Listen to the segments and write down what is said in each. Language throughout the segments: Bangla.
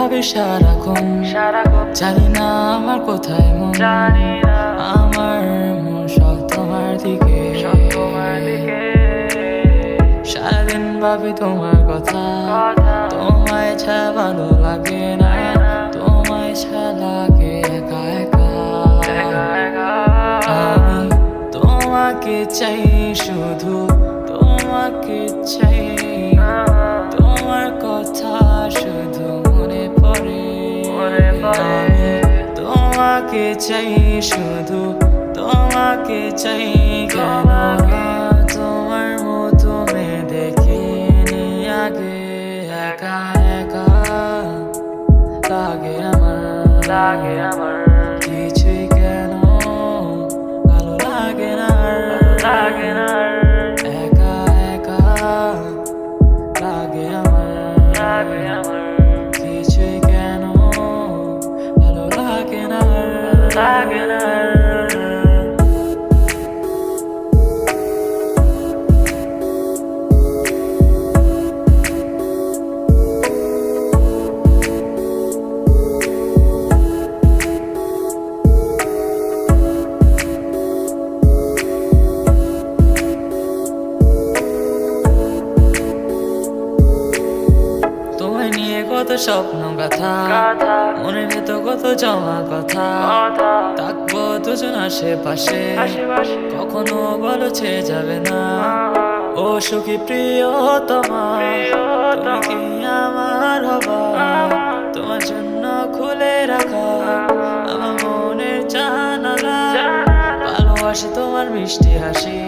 ভাবি সারাক্ষণ জানি না আমার কোথায় মন, আমার মন সব তোমার দিকে। সারাদিন ভাবি তোমার কথা, তোমায় ছাড়া ভালো লাগে না, তোমায় ছাড়া লাগে একা একা। আমি তোমাকে চাই, শুধু তোমাকে চাই, তোমার কথা শুধু মনে পড়ে। আমি তোমাকে চাই, শুধু তোমাকে চাই, কেন তোমার মতো মেয়ে দেখিনি আগে। একা একা লাগে আমার কিছুই কেন ভালো লাগে না। একা একা লাগে আমার কিছুই কেন ভালো লাগে না। তোমায় নিয়ে কত স্বপ্ন গাথা, মনের ভেতর কত জমা কথা, থাকবো দুজন আশেপাশে, কখনো বলো ছেড়ে যাবে না। ও সুখী প্রিয় তোমার, তুমি কি আমার হবা? তোমার জন্য খুলে রাখা আমার মনের জানালা। ভালোবাসি তোমার মিষ্টি হাসি,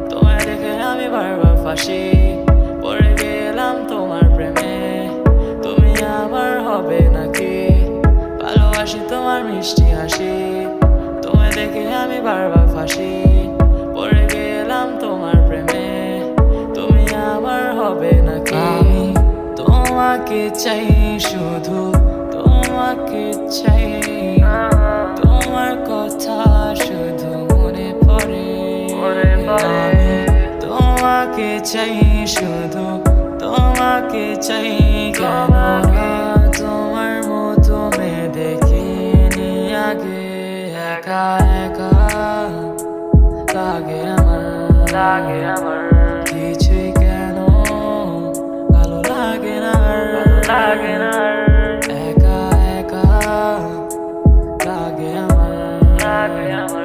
তোমায় দেখে আমি বারবার ফাঁসি, পড়ে গেলাম তোমার প্রেমে, তুমি আমার হবে নাকি? ভালোবাসি তোমার মিষ্টি হাসি, তোমায় দেখে আমি বারবার ফাঁসি, পড়ে গেলাম তোমার প্রেমে, তুমি আমার হবে নাকি? আমি তোমাকে চাই, শুধু তোমাকে চাই, তোমার কথা শুধু মনে পড়ে। আমি তোমাকে চাই, শুধু তোমাকে চাই, কেন তোমার মতো মেয়ে দেখিনি আগে। একা একা লাগে আমার কিছুই কেন ভালো লাগে না। একা একা লাগে আমার